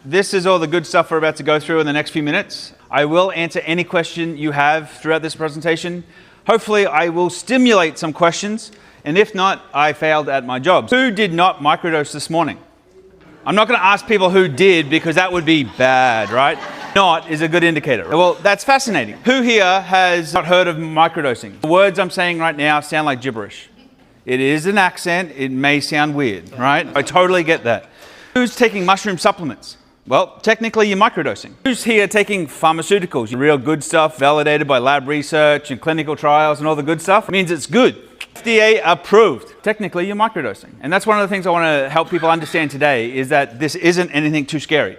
This is all the good stuff we're about to go through in the next few minutes. I will answer any question you have throughout this presentation. Hopefully I will stimulate some questions, and if not, I failed at my job. Who did not microdose this morning? I'm not going to ask people who did, because that would be bad, right? Not is a good indicator. Well, that's fascinating. Who here has not heard of microdosing? The words I'm saying right now sound like gibberish. It is an accent. It may sound weird, right? I totally get that. Who's taking mushroom supplements? Well, technically you're microdosing. Who's here taking pharmaceuticals? Real good stuff, validated by lab research and clinical trials and all the good stuff. It means it's good. FDA approved. Technically you're microdosing. And that's one of the things I want to help people understand today, is that this isn't anything too scary.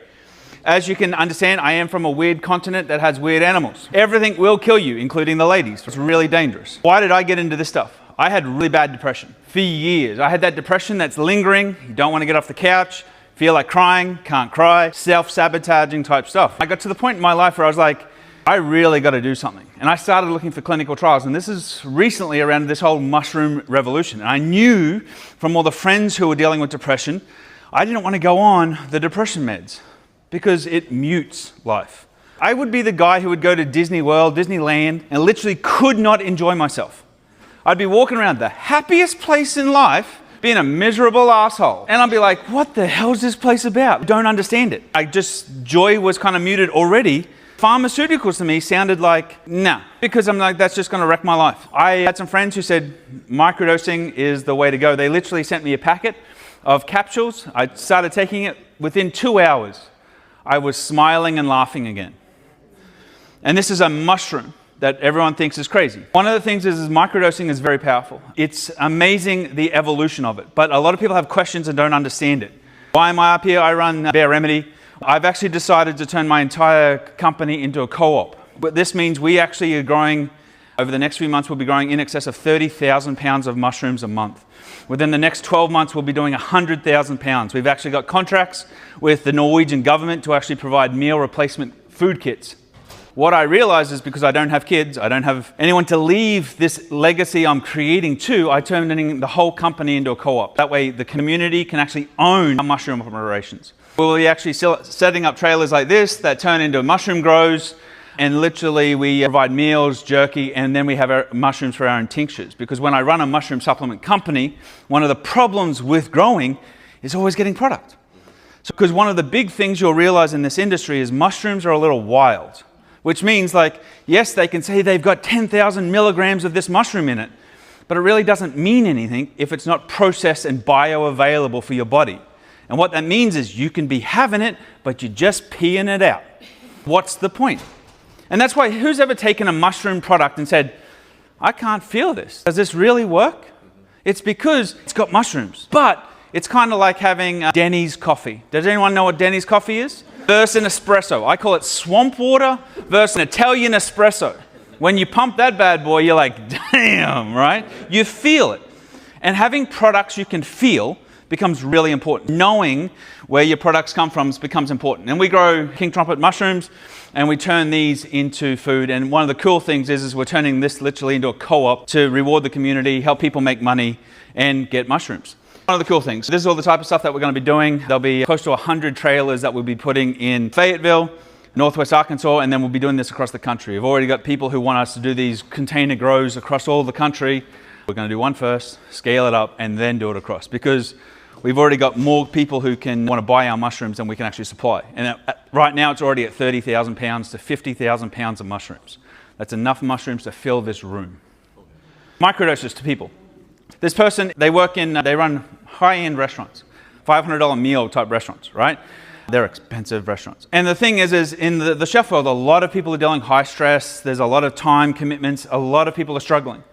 As you can understand, I am from a weird continent that has weird animals. Everything will kill you, including the ladies. It's really dangerous. Why did I get into this stuff? I had really bad depression for years. I had that depression that's lingering. You don't want to get off the couch, feel like crying, can't cry, self-sabotaging type stuff. I got to the point in my life where I was like, I really got to do something. And I started looking for clinical trials. And this is recently around this whole mushroom revolution. And I knew from all the friends who were dealing with depression, I didn't want to go on the depression meds, because it mutes life. I would be the guy who would go to Disney World, Disneyland, and literally could not enjoy myself. I'd be walking around the happiest place in life, being a miserable asshole. And I'd be like, what the hell is this place about? Don't understand it. Joy was kind of muted already. Pharmaceuticals to me sounded like, nah, because I'm like, that's just going to wreck my life. I had some friends who said, microdosing is the way to go. They literally sent me a packet of capsules. I started taking it. Within 2 hours, I was smiling and laughing again. And this is a mushroom that everyone thinks is crazy. One of the things is microdosing is very powerful. It's amazing the evolution of it, but a lot of people have questions and don't understand it. Why am I up here? I run Bear Remedy. I've actually decided to turn my entire company into a co-op. But this means we actually are growing, over the next few months, we'll be growing in excess of 30,000 pounds of mushrooms a month. Within the next 12 months, we'll be doing 100,000 pounds. We've actually got contracts with the Norwegian government to actually provide meal replacement food kits. What I realized is, because I don't have kids, I don't have anyone to leave this legacy I'm creating to, I turned the whole company into a co-op. That way the community can actually own our mushroom operations. We'll be actually setting up trailers like this that turn into mushroom grows, and literally we provide meals, jerky, and then we have our mushrooms for our own tinctures. Because when I run a mushroom supplement company, one of the problems with growing is always getting product. So, because one of the big things you'll realize in this industry is mushrooms are a little wild, which means, like, yes, they can say they've got 10,000 milligrams of this mushroom in it, but it really doesn't mean anything if it's not processed and bioavailable for your body. And what that means is you can be having it, but you're just peeing it out. What's the point? And that's why, who's ever taken a mushroom product and said, I can't feel this. Does this really work? It's because it's got mushrooms. But it's kind of like having Denny's coffee. Does anyone know what Denny's coffee is? Versus an espresso. I call it swamp water versus an Italian espresso. When you pump that bad boy, you're like, damn, right? You feel it. And having products you can feel becomes really important. Knowing where your products come from becomes important. And we grow king trumpet mushrooms, and we turn these into food. And one of the cool things is we're turning this literally into a co-op to reward the community, help people make money, and get mushrooms. One of the cool things. This is all the type of stuff that we're going to be doing. There'll be close to 100 trailers that we'll be putting in Fayetteville, Northwest Arkansas, and then we'll be doing this across the country. We've already got people who want us to do these container grows across all the country. We're going to do one first, scale it up, and then do it across, because we've already got more people who can want to buy our mushrooms than we can actually supply. And right now it's already at 30,000 pounds to 50,000 pounds of mushrooms. That's enough mushrooms to fill this room. Microdoses to people. This person, they run high-end restaurants, $500 meal type restaurants, right? They're expensive restaurants. And the thing is in the chef world, a lot of people are dealing high stress. There's a lot of time commitments. A lot of people are struggling.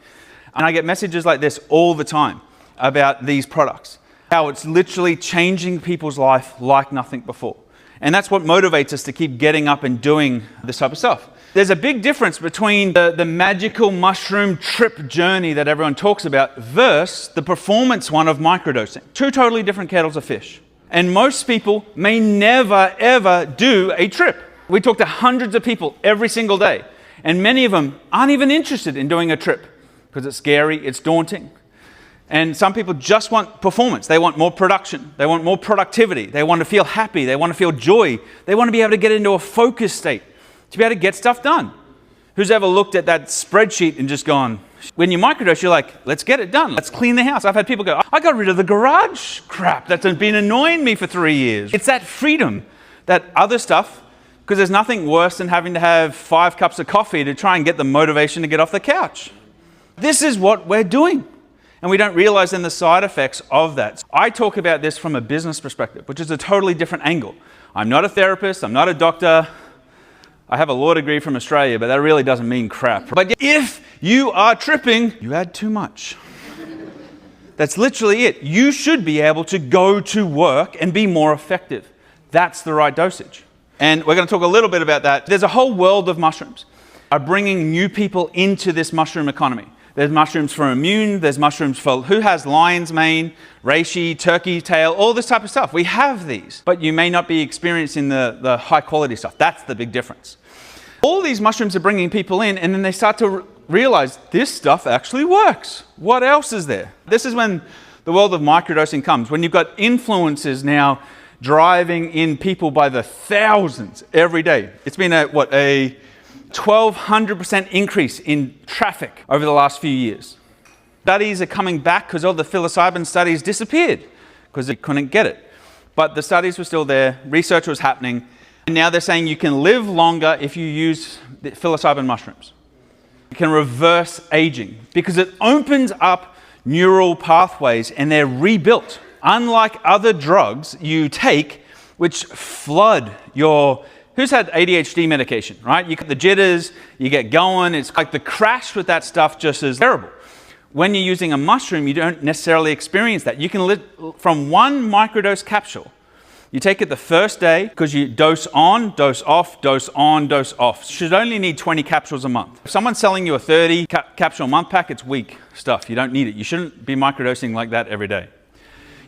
And I get messages like this all the time about these products, how it's literally changing people's life like nothing before. And that's what motivates us to keep getting up and doing this type of stuff. There's a big difference between the magical mushroom trip journey that everyone talks about versus the performance one of microdosing. Two totally different kettles of fish. And most people may never, ever do a trip. We talk to hundreds of people every single day, and many of them aren't even interested in doing a trip because it's scary, it's daunting. And some people just want performance. They want more production. They want more productivity. They want to feel happy. They want to feel joy. They want to be able to get into a focus state to be able to get stuff done. Who's ever looked at that spreadsheet and just gone, when you microdose, you're like, let's get it done. Let's clean the house. I've had people go, I got rid of the garage crap that's been annoying me for 3 years. It's that freedom, that other stuff, because there's nothing worse than having to have 5 cups of coffee to try and get the motivation to get off the couch. This is what we're doing. And we don't realize then the side effects of that. I talk about this from a business perspective, which is a totally different angle. I'm not a therapist. I'm not a doctor. I have a law degree from Australia, but that really doesn't mean crap. But if you are tripping, you add too much. That's literally it. You should be able to go to work and be more effective. That's the right dosage. And we're going to talk a little bit about that. There's a whole world of mushrooms are bringing new people into this mushroom economy. There's mushrooms for immune, there's mushrooms for who has lion's mane, reishi, turkey tail, all this type of stuff. We have these, but you may not be experiencing the high quality stuff. That's the big difference. All these mushrooms are bringing people in, and then they start to realize this stuff actually works. What else is there? This is when the world of microdosing comes, when you've got influencers now driving in people by the thousands every day. It's been a 1,200% increase in traffic over the last few years. Studies are coming back because all the psilocybin studies disappeared because they couldn't get it. But the studies were still there, research was happening, and now they're saying you can live longer if you use the psilocybin mushrooms. You can reverse aging because it opens up neural pathways and they're rebuilt. Unlike other drugs you take, which flood your... Who's had ADHD medication, right? You get the jitters, you get going. It's like the crash with that stuff just is terrible. When you're using a mushroom, you don't necessarily experience that. You can live from one microdose capsule. You take it the first day because you dose on, dose off, dose on, dose off. Should only need 20 capsules a month. If someone's selling you a 30 capsule a month pack, it's weak stuff. You don't need it. You shouldn't be microdosing like that every day.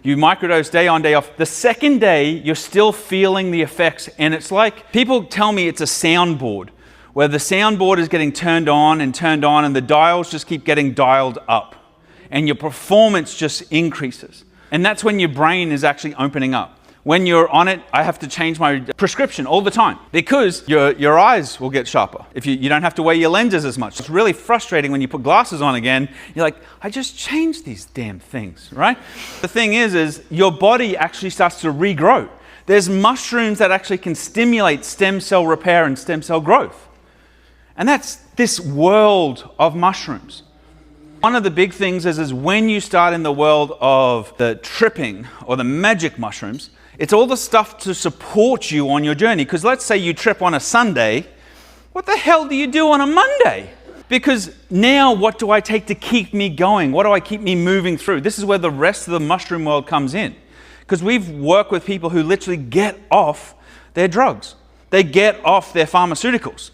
You microdose day on, day off. The second day, you're still feeling the effects. And it's like, people tell me it's a soundboard, where the soundboard is getting turned on, and the dials just keep getting dialed up. And your performance just increases. And that's when your brain is actually opening up. When you're on it, I have to change my prescription all the time because your eyes will get sharper. If you don't have to wear your lenses as much. It's really frustrating when you put glasses on again. You're like, I just changed these damn things, right? The thing is your body actually starts to regrow. There's mushrooms that actually can stimulate stem cell repair and stem cell growth. And that's this world of mushrooms. One of the big things is when you start in the world of the tripping or the magic mushrooms, it's all the stuff to support you on your journey. Because let's say you trip on a Sunday, what the hell do you do on a Monday? Because now what do I take to keep me going? What do I keep me moving through? This is where the rest of the mushroom world comes in. Because we've worked with people who literally get off their drugs. They get off their pharmaceuticals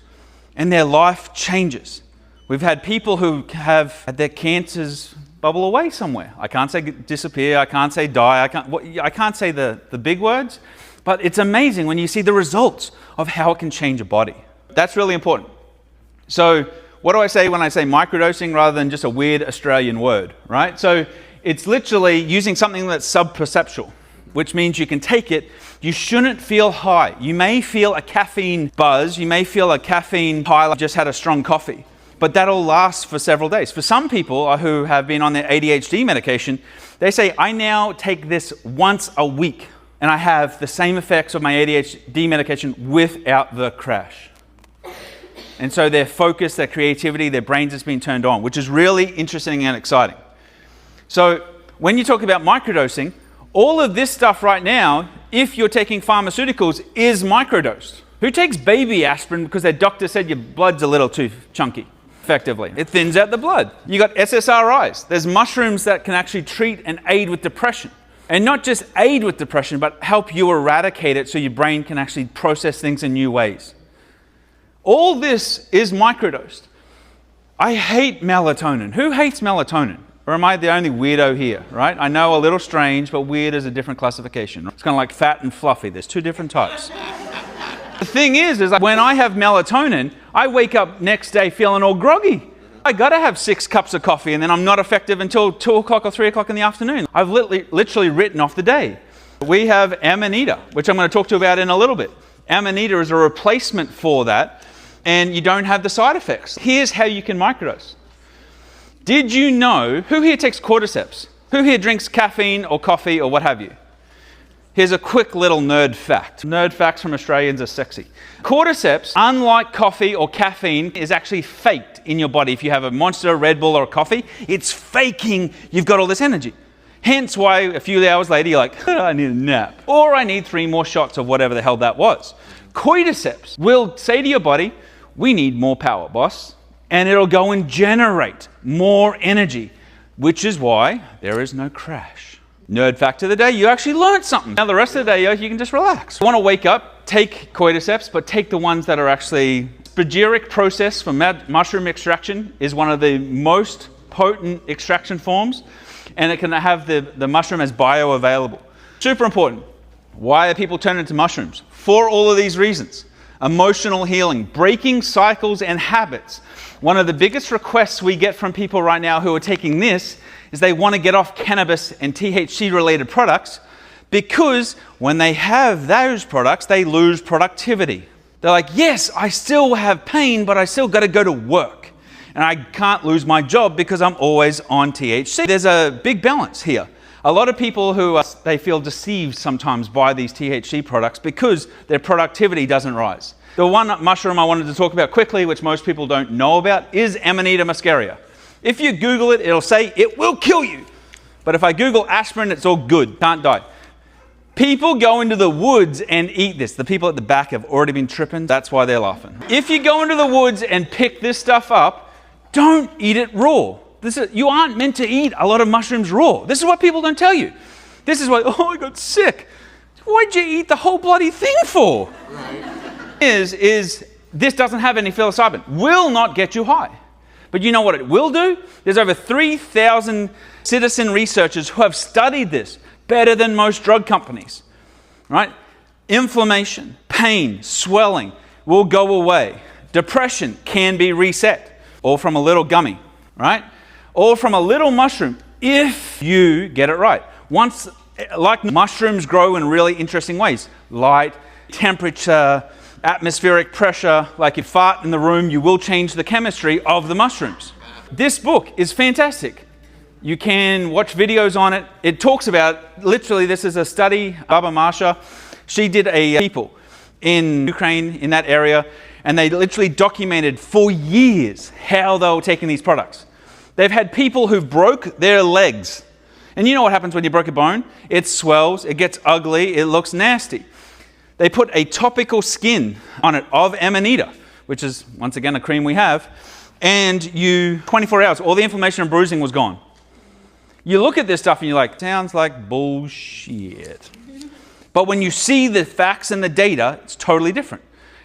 and their life changes. We've had people who have had their cancers bubble away somewhere. I can't say disappear, I can't say die, I can't say the big words, but it's amazing when you see the results of how it can change a body. That's really important. So what do I say when I say microdosing rather than just a weird Australian word, right? So it's literally using something that's sub-perceptual, which means you can take it, you shouldn't feel high. You may feel a caffeine buzz, you may feel a caffeine high like you just had a strong coffee. But that'll last for several days. For some people who have been on their ADHD medication, they say, I now take this once a week and I have the same effects of my ADHD medication without the crash. And so their focus, their creativity, their brains has been turned on, which is really interesting and exciting. So when you talk about microdosing, all of this stuff right now, if you're taking pharmaceuticals, is microdosed. Who takes baby aspirin because their doctor said your blood's a little too chunky? Effectively, it thins out the blood. You got SSRIs. There's mushrooms that can actually treat and aid with depression. And not just aid with depression, but help you eradicate it so your brain can actually process things in new ways. All this is microdosed. I hate melatonin. Who hates melatonin? Or am I the only weirdo here, right? I know, a little strange, but weird is a different classification. It's kind of like fat and fluffy. There's two different types. The thing is when I have melatonin, I wake up next day feeling all groggy. I gotta have 6 cups of coffee and then I'm not effective until 2 o'clock or 3 o'clock in the afternoon. I've literally written off the day. We have Amanita, which I'm going to talk to you about in a little bit. Amanita is a replacement for that, and you don't have the side effects. Here's how you can microdose. Did you know, who here takes cordyceps? Who here drinks caffeine or coffee or what have you? Here's a quick little nerd fact. Nerd facts from Australians are sexy. Cordyceps, unlike coffee or caffeine, is actually faked in your body. If you have a Monster, Red Bull or a coffee, it's faking you've got all this energy. Hence why a few hours later you're like, I need a nap. Or I need 3 more shots of whatever the hell that was. Cordyceps will say to your body, we need more power, boss. And it'll go and generate more energy, which is why there is no crash. Nerd fact of the day, you actually learned something. Now the rest of the day, you can just relax. You want to wake up, take cordyceps, but take the ones that are actually spagyric process for mushroom extraction is one of the most potent extraction forms, and it can have the mushroom as bioavailable. Super important. Why are people turning to mushrooms? For all of these reasons. Emotional healing, breaking cycles and habits. One of the biggest requests we get from people right now who are taking this is they want to get off cannabis and THC-related products because when they have those products, they lose productivity. They're like, yes, I still have pain, but I still got to go to work. And I can't lose my job because I'm always on THC. There's a big balance here. A lot of people they feel deceived sometimes by these THC products because their productivity doesn't rise. The one mushroom I wanted to talk about quickly, which most people don't know about, is Amanita muscaria. If you Google it, it'll say it will kill you. But if I Google aspirin, it's all good, can't die. People go into the woods and eat this. The people at the back have already been tripping. That's why they're laughing. If you go into the woods and pick this stuff up, don't eat it raw. You aren't meant to eat a lot of mushrooms raw. This is what people don't tell you. This is why, oh, I got sick. Why'd you eat the whole bloody thing for? Right. Is this doesn't have any psilocybin. Will not get you high. But you know what it will do? There's over 3,000 citizen researchers who have studied this better than most drug companies, right? Inflammation, pain, swelling will go away. Depression can be reset, all from a little gummy, right? Or from a little mushroom, if you get it right. Like mushrooms grow in really interesting ways. Light, temperature, atmospheric pressure, like you fart in the room, you will change the chemistry of the mushrooms. This book is fantastic. You can watch videos on it. It talks about, literally, this is a study, Baba Marsha, she did people in Ukraine, in that area, and they literally documented for years how they were taking these products. They've had people who broke their legs. And you know what happens when you break a bone? It swells, it gets ugly, it looks nasty. They put a topical skin on it of Amanita, which is, once again, a cream we have, and 24 hours, all the inflammation and bruising was gone. You look at this stuff and you're like, sounds like bullshit. But when you see the facts and the data, it's totally different.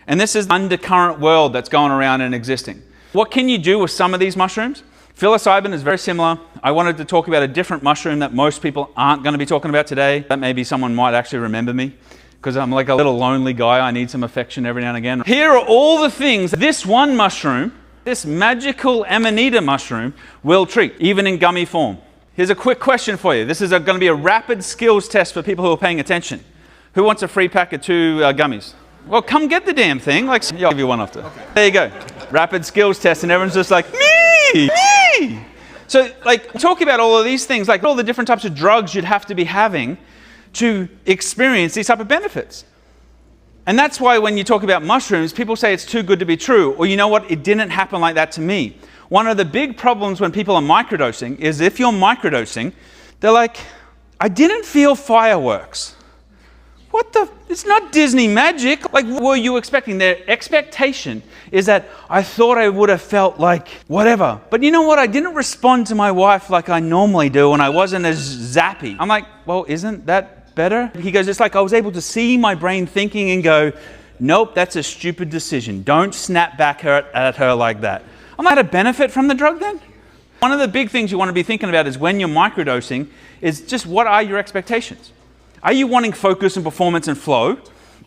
And this is the undercurrent world that's going around and existing. What can you do with some of these mushrooms? Psilocybin is very similar. I wanted to talk about a different mushroom that most people aren't going to be talking about today. That maybe someone might actually remember me, because I'm like a little lonely guy. I need some affection every now and again. Here are all the things this one mushroom, this magical Amanita mushroom, will treat, even in gummy form. Here's a quick question for you. This is going to be a rapid skills test for people who are paying attention. Who wants a free pack of 2 gummies? Well, come get the damn thing. Like, I'll give you one after. Okay. There you go. Rapid skills test, and everyone's just like, me! So, like, talk about all of these things, like all the different types of drugs you'd have to be having to experience these type of benefits. And that's why when you talk about mushrooms, people say it's too good to be true. Or you know what? It didn't happen like that to me. One of the big problems when people are microdosing is if you're microdosing, they're like, I didn't feel fireworks. What the? It's not Disney magic. Like, what were you expecting? Their expectation is that I thought I would have felt like whatever. But you know what? I didn't respond to my wife like I normally do, and I wasn't as zappy. I'm like, well, isn't that better? He goes, it's like I was able to see my brain thinking and go, nope, that's a stupid decision. Don't snap back at her like that. I'm like, a benefit from the drug then? One of the big things you want to be thinking about is when you're microdosing is just what are your expectations? Are you wanting focus and performance and flow?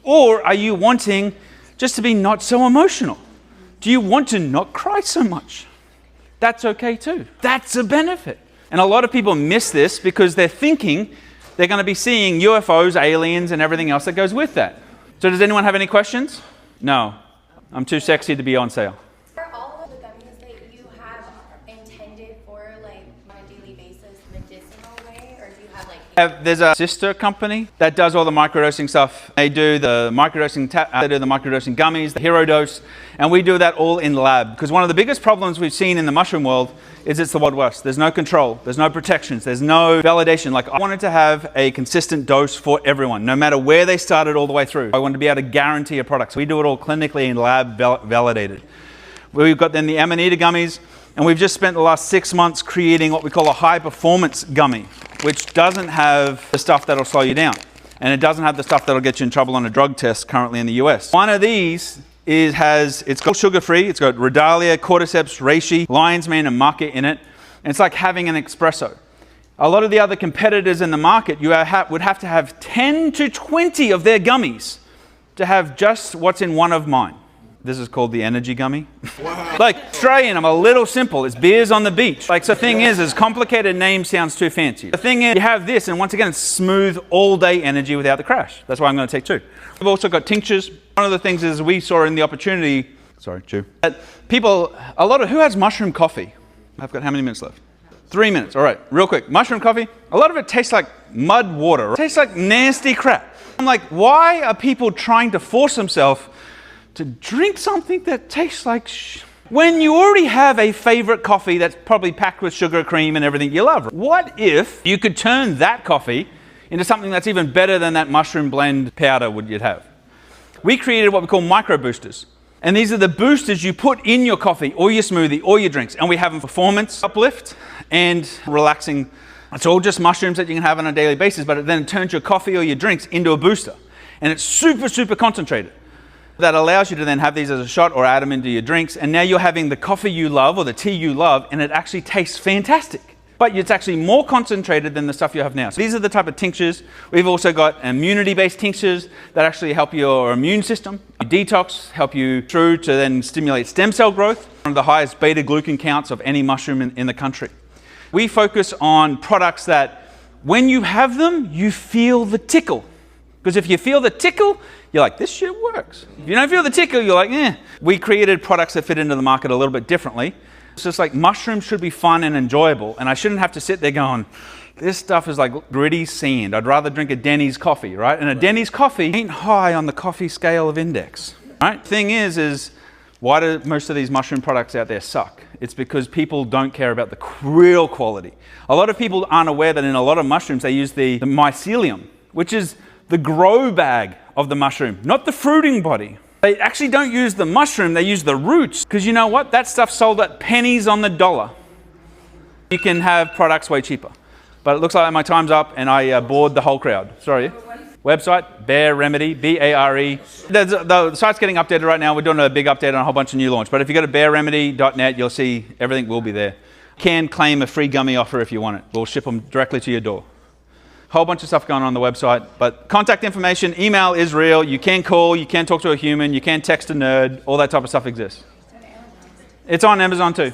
Or are you wanting just to be not so emotional? Do you want to not cry so much? That's okay too. That's a benefit. And a lot of people miss this because they're thinking they're going to be seeing UFOs, aliens, and everything else that goes with that. So does anyone have any questions? No. I'm too sexy to be on sale. Are all of the gummies that you have intended for, like, on a daily basis, medicinal way, or do you have, like... There's a sister company that does all the microdosing stuff. They do the microdosing, they do the microdosing gummies, the hero dose, and we do that all in lab. Because one of the biggest problems we've seen in the mushroom world is it's the Wild West. There's no control, there's no protections, there's no validation. Like, I wanted to have a consistent dose for everyone, no matter where they started all the way through. I wanted to be able to guarantee a product. So we do it all clinically in lab validated. We've got then the Amanita gummies, and we've just spent the last 6 months creating what we call a high performance gummy, which doesn't have the stuff that'll slow you down. And it doesn't have the stuff that'll get you in trouble on a drug test currently in the US. One of these it's got sugar-free, it's got Redalia, Cordyceps, reishi, lion's mane, and maca in it. And it's like having an espresso. A lot of the other competitors in the market, you would have to have 10 to 20 of their gummies to have just what's in one of mine. This is called the energy gummy. Wow. Like, Australian, I'm a little simple. It's beers on the beach. Like, so the thing is complicated name sounds too fancy. The thing is, you have this, and once again, it's smooth all-day energy without the crash. That's why I'm going to take 2. We've also got tinctures. One of the things is we saw in the opportunity, that people, who has mushroom coffee? I've got how many minutes left? 3 minutes. All right, real quick. Mushroom coffee, a lot of it tastes like mud water. It tastes like nasty crap. I'm like, why are people trying to force themselves to drink something that tastes like when you already have a favorite coffee that's probably packed with sugar, cream, and everything you love? What if you could turn that coffee into something that's even better than that mushroom blend powder you'd have? We created what we call micro boosters. And these are the boosters you put in your coffee or your smoothie or your drinks. And we have them performance uplift and relaxing. It's all just mushrooms that you can have on a daily basis, but it then turns your coffee or your drinks into a booster. And it's super, super concentrated. That allows you to then have these as a shot or add them into your drinks. And now you're having the coffee you love or the tea you love, and it actually tastes fantastic. But it's actually more concentrated than the stuff you have now. So these are the type of tinctures. We've also got immunity-based tinctures that actually help your immune system. Detox, help you through to then stimulate stem cell growth. One of the highest beta-glucan counts of any mushroom in the country. We focus on products that when you have them, you feel the tickle. Because if you feel the tickle, you're like, this shit works. If you don't feel the tickle, you're like, eh. We created products that fit into the market a little bit differently. It's just like mushrooms should be fun and enjoyable, and I shouldn't have to sit there going, this stuff is like gritty sand. I'd rather drink a Denny's coffee, right? And a Denny's coffee ain't high on the coffee scale of index, right? Thing is why do most of these mushroom products out there suck? It's because people don't care about the real quality. A lot of people aren't aware that in a lot of mushrooms they use the mycelium, which is the grow bag of the mushroom, not the fruiting body. They actually don't use the mushroom, they use the roots. Because you know what? That stuff's sold at pennies on the dollar. You can have products way cheaper. But it looks like my time's up and I bored the whole crowd. Sorry. Website, Bare Remedy, B-A-R-E. The site's getting updated right now. We're doing a big update on a whole bunch of new launch. But if you go to bareremedy.net, you'll see everything will be there. You can claim a free gummy offer if you want it. We'll ship them directly to your door. Whole bunch of stuff going on the website, but contact information, email is real. You can call, you can talk to a human, you can text a nerd, all that type of stuff exists. It's on Amazon too.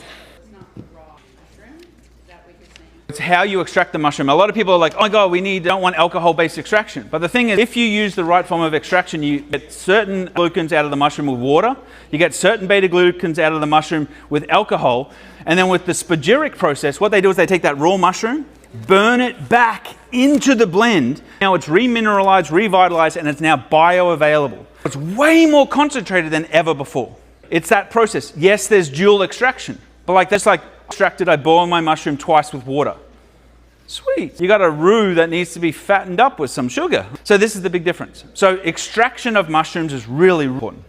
It's how you extract the mushroom. A lot of people are like, oh my God, don't want alcohol-based extraction. But the thing is, if you use the right form of extraction, you get certain glucans out of the mushroom with water, you get certain beta-glucans out of the mushroom with alcohol, and then with the spagyric process, what they do is they take that raw mushroom, burn it back into the blend. Now it's remineralized, revitalized, and it's now bioavailable. It's way more concentrated than ever before. It's that process. Yes, there's dual extraction, but like that's like extracted, I boil my mushroom twice with water. Sweet. You got a roux that needs to be fattened up with some sugar. So this is the big difference. So extraction of mushrooms is really important.